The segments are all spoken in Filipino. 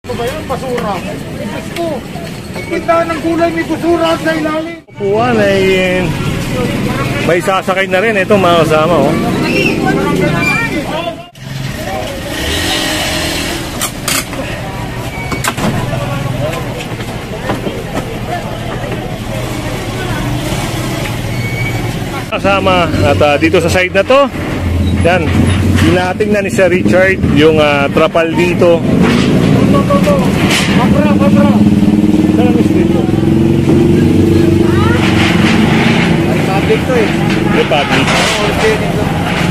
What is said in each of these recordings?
Ito ba yan? Basura. Diyos ko. Kita ng gulay may basura sa ilalim. Upuan ay may sasakay na rin. Ito mga kasama. Oh. Kasama at dito sa side na to, yan, hinating na ni Sir Richard yung trapal dito. Pabra. Saan ang dito? Republic to eh. Republic.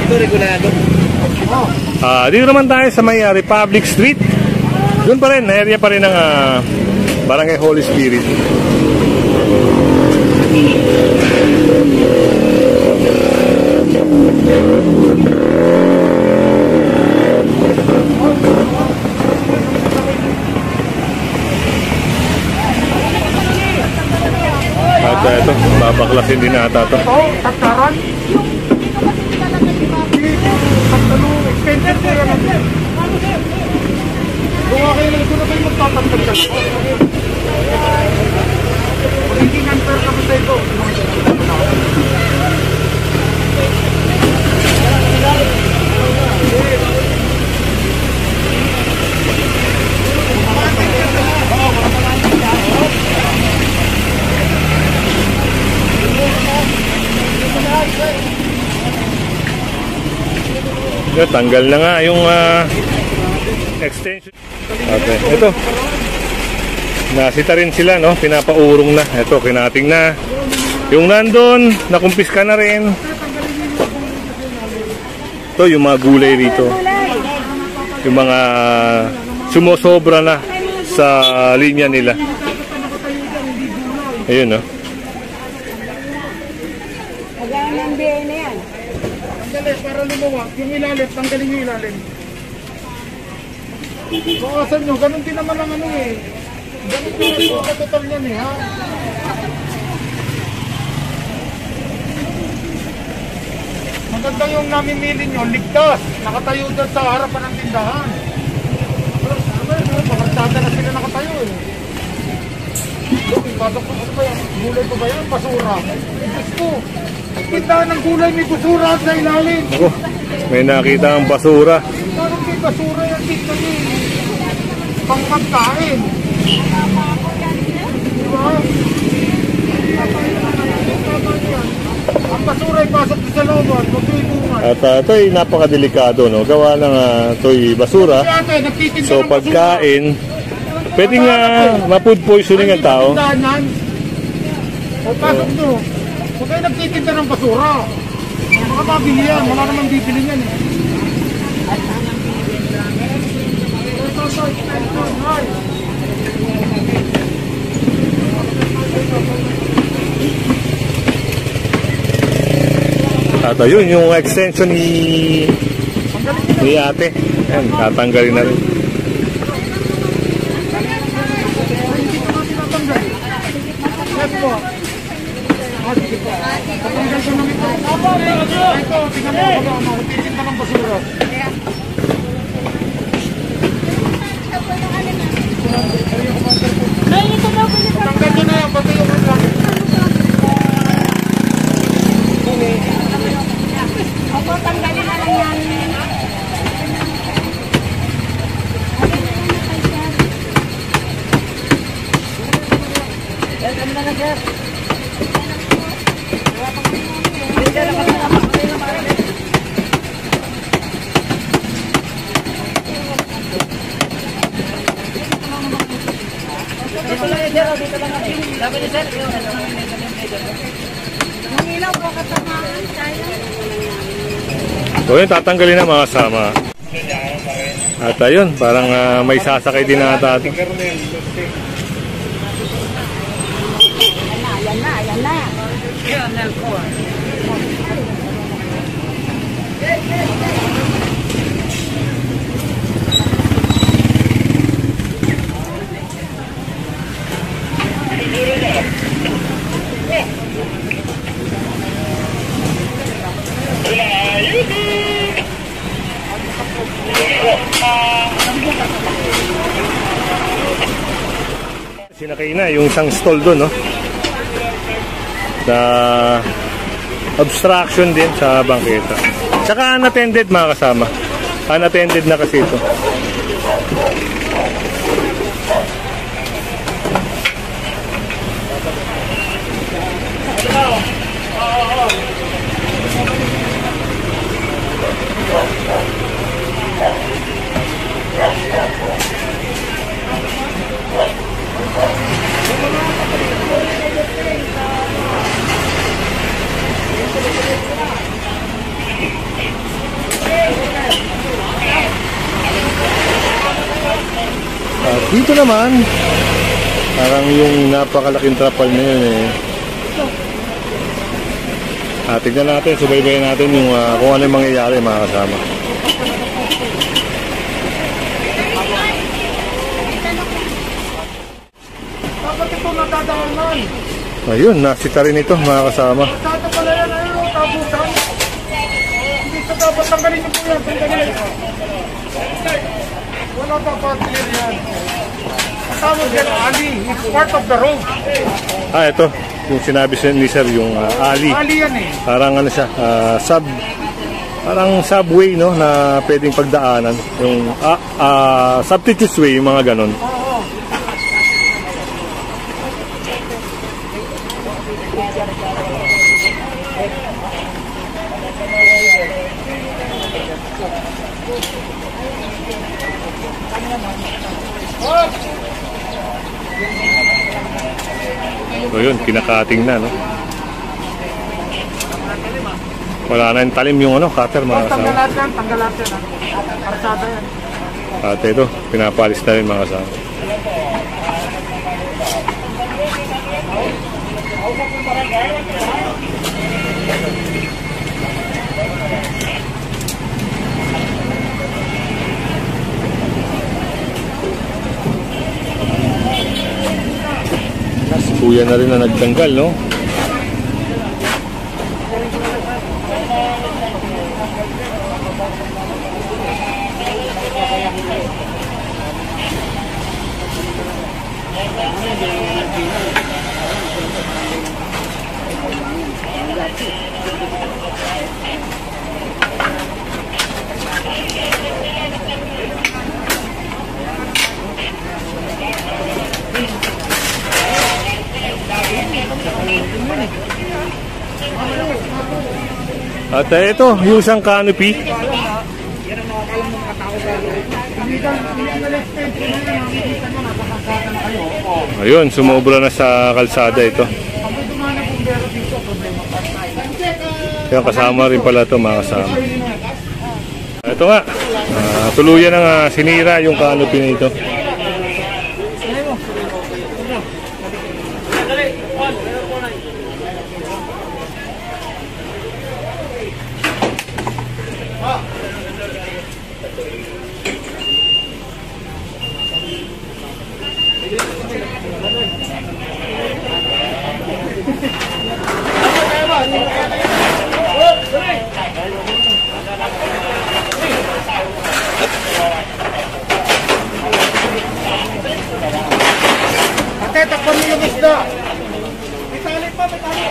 Ito regulado. Dito naman tayo sa may Republic Street. Doon pa rin, area pa rin ng Barangay Holy Spirit. At ito, babaklasin din ata ito. Taktaran. Taktalong extender ko yan. Gawa kayo lang, ito na kayo magtatagtag. Hindi nantar kami sa ito. Tanggal na nga yung extension. Okay, ito. Nasita rin sila, no? Pinapaurong na. Ito, kinating na. Yung nandun, nakumpiska na rin. Ito, yung mga gulay rito. Yung mga sumusobra na sa linya nila. Ayun, no? Para lumawak, yung ilalim, tanggalin yung ilalim. Bukasan nyo, ganun din naman ang ano eh. Ganun din naman ang total yan eh, ha? Maganda yung namimili nyo, ligtas. Nakatayo dyan sa harapan ng tindahan. Makartada na sila nakatayo eh. Pasok ko, ano ba yan? Gulay ko ba yan? Basura. Diyos ko. Kita ng gulay may basura sa ilalim. Ako, may nakita ang basura. Parang may basura yan dito niyo. Pangpagkain. Diba? Ang basura ay pasok sa looban. Magtuibungan. At ito ay napakadelikado, no? Gawa ng ito'y basura. So pagkain, pwedeng ma-food poisoning ang tao. O pasok nyo. Huwag kayo nagtitinda ng basura. Baka mabili yan. Wala naman bibili yan eh. At yun, yung extension ni ate. Ayan, tatanggalin na rin. Yes po. Patanggal ko namin ito. Ito, tingnan mo ako. Titinda ng basura. Patanggal nyo na yan. Pati yung lang. Opo, tanggalin na lang yan. Welcome na na, sir. So yun, tatanggalin na mga kasama. At ayun, parang may sasakay din na ata ating. Ayan na. Sinakay na yung isang stall doon, no? Na obstruction din sa bangketa. Tsaka unattended mga kasama. Unattended na kasi ito. Dito naman, parang yung napakalaking trapal na yun eh. Tignan natin, subaybayan natin yung kung ano yung mangyayari mga kasama. Dapat ito natadaanan. Ayun, nasita rin ito mga kasama. Tata pala yan, ayun, tabutan. Hindi sa dapat tanggalin niyo po yan, tanggalin. Wala dapat clear yan. Tawag yan, Ali. It's part of the road. Ito. Yung sinabi ni Sir, yung alley. Ali yan eh. Parang ano siya, parang subway, no, na pwedeng pagdaanan. Yung substitute way, yung mga ganon. Oo. So yun, kinakating na, no? Wala na yung talim yung ano, cutter mga kasama. Tanggal natin. Arsada yan. At ito, pinapalis na rin mga kasama. Kuya na rin na nagtanggal, no? At ito, yung isang canopy. Ayun, sumobra na sa kalsada ito. Yung kasama rin pala ito, mga kasama. Ito nga, tuluyan na sinira yung canopy na ito. Ate, takpan mo yung isda. Itali pa, itali.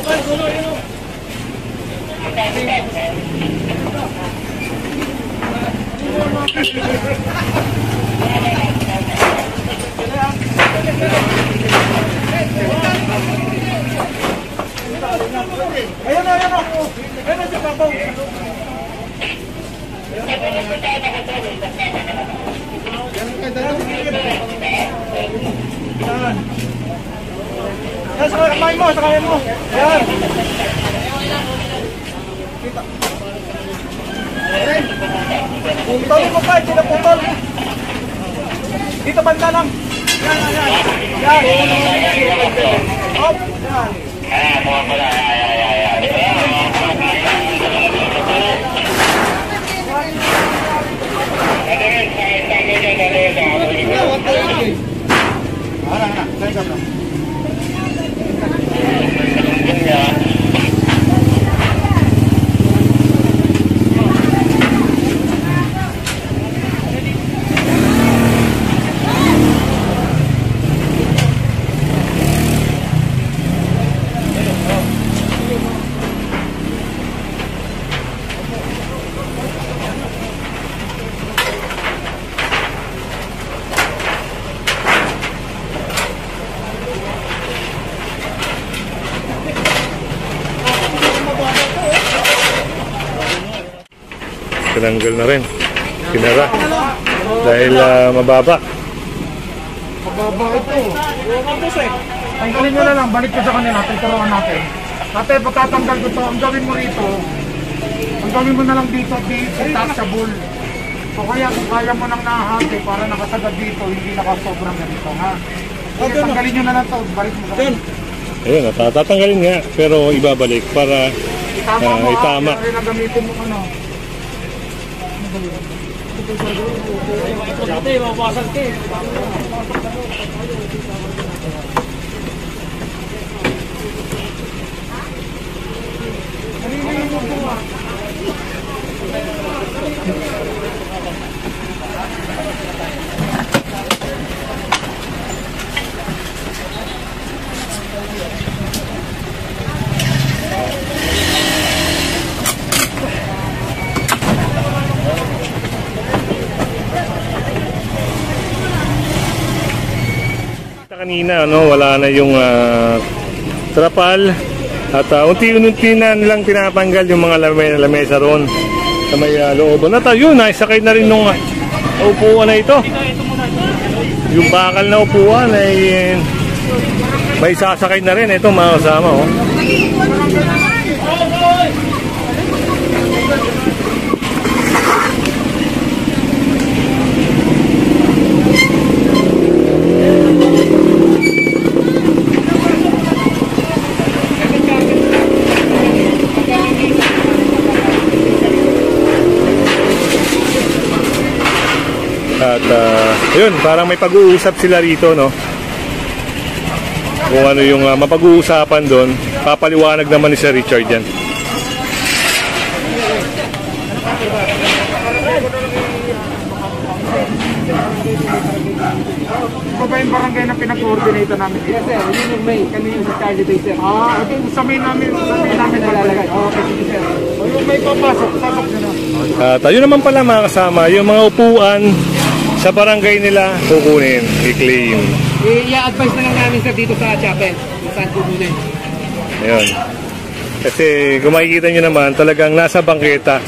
Ay, gulo, yun. Ayan na, ayan na. Ayan na si Papaw. Yan, sa kamay mo, sa kamay mo. Yan. Kita. Putol mo pa, sila putol. Dito banda lang. Yan, yan. Yan. Hop, yan. tinanggal na rin. Sinara. Dahil mababa. Mababa ito. Tanggalin nyo na lang, balik ko sa kanila, tuturuan natin. Ate, pagkatanggal ko to, ang gawin mo rito, ang gawin mo na lang dito, detachable. So kaya kung kaya mo nang nahati para nakasagad dito, hindi nakasobrang ganito, ha? Kaya tanggalin nyo na lang to, balik mo sa kanila. Ayun, tatanggalin nga, pero ibabalik para itama. Kaya rin na gamitin mo ano. Kanina wala na yung trapal at unti-unti na nilang tinatanggal yung mga lamesa roon sa may looban. At yun, naisakay na rin nung upuan na ito. Yung bakal na upuan ay may sasakay na rin. Ito mga kasama. Oh. At yun, parang may pag-uusap sila rito, no? Kung ano yung mapag-uusapan doon, papaliwanag naman ni Sir Richard yan. Ito ba yung barangay na pinag-coordinate namin? Yes sir, yun yung main. Kami yung sa Charlie Bay sir. Ito yung sa main namin nalalagay. Okay, sige sir. O yung may papasok, sasok nyo na. At yun naman pala mga kasama, yung mga upuan sa barangay nila kukunin, i-claim. I-advise na lang namin sir dito sa chapel. Saan kukunin? Ayun. Kasi kung makikita nyo naman, talagang nasa bangketa.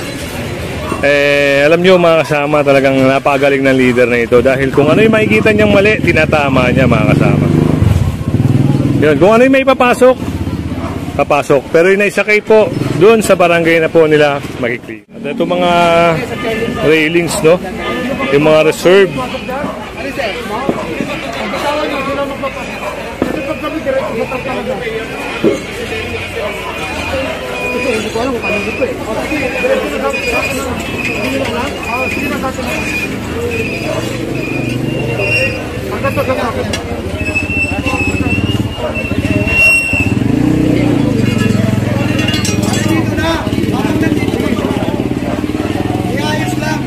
Alam nyo mga kasama, talagang napakagaling ng leader na ito. Dahil kung ano yung makikita niyang mali, tinatama niya mga kasama. Yun. Kung ano yung may papasok, papasok. Pero yung naisakay po, doon sa barangay na po nila makikli. At ito mga railings, no? Yung mga reserve. Hindi ko alam kung paano dito eh. Sige na natin. Hanggang to sa akin. Iayos lang.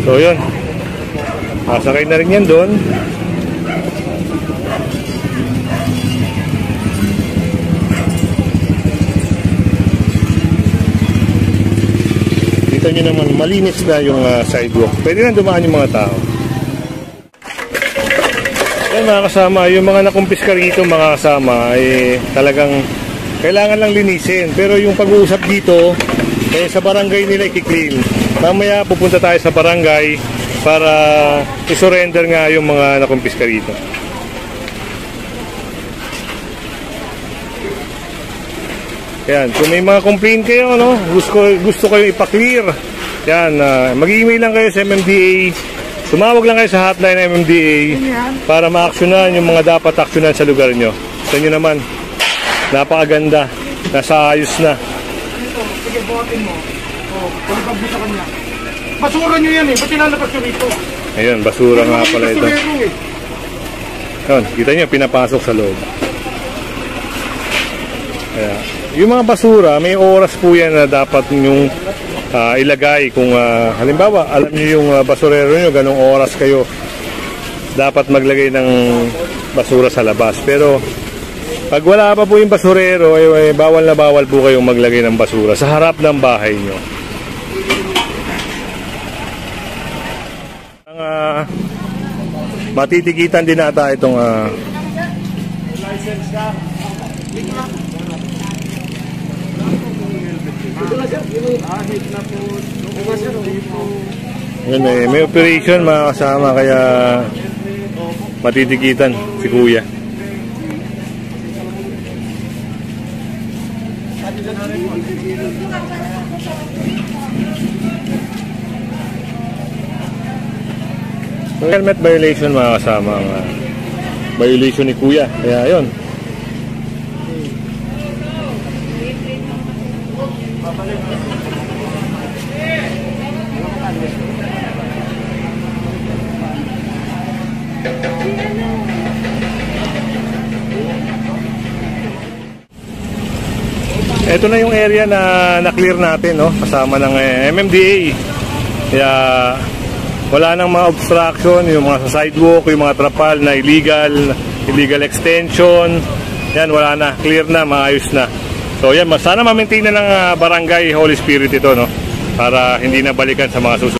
So yun, masakay na rin yan doon. Kita nyo naman, malinis na yung sidewalk. Pwede na dumaan yung mga tao. Yan mga kasama, yung mga nakumpiska rito mga kasama ay talagang kailangan lang linisin. Pero yung pag-uusap dito, sa barangay nila i-clean. Mamaya pupunta tayo sa barangay para i-surrender nga yung mga nakumpiska rito. Yan, kung may mga complaint kayo, no, gusto kayo ipa-clear, yan, mag-email lang kayo sa MMDA, tumawag lang kayo sa hotline ng MMDA para ma-actionan yung mga dapat actionan sa lugar nyo. Sa inyo naman, napakaganda, nasa ayos na. Sige, buhatin mo. Palipag mo sa kanya. Basura nyo yan eh, ba't tinalabas nyo rito? Ayun, basura nga pala ito. Ayun, kita nyo, pinapasok sa loob. Ayan. Yung mga basura, may oras po yan na dapat yung ilagay. Kung halimbawa, alam niyo yung basurero niyo, ganong oras kayo dapat maglagay ng basura sa labas. Pero pag wala pa po yung basurero, bawal na bawal po kayong maglagay ng basura sa harap ng bahay niyo. Matitikitan din ata itong may operation mga kasama, kaya matitikitan si kuya. Helmet violation mga kasama, violation ni kuya, kaya yun. Ito na yung area na na-clear natin, no? Kasama ng MMDA. Kaya wala nang mga obstruction, yung mga sa sidewalk, yung mga trapal na illegal extension. Yan, wala na, clear na, maayos na. So yan, sana ma-maintain na ng barangay Holy Spirit ito, no? Para hindi na balikan sa mga susunod.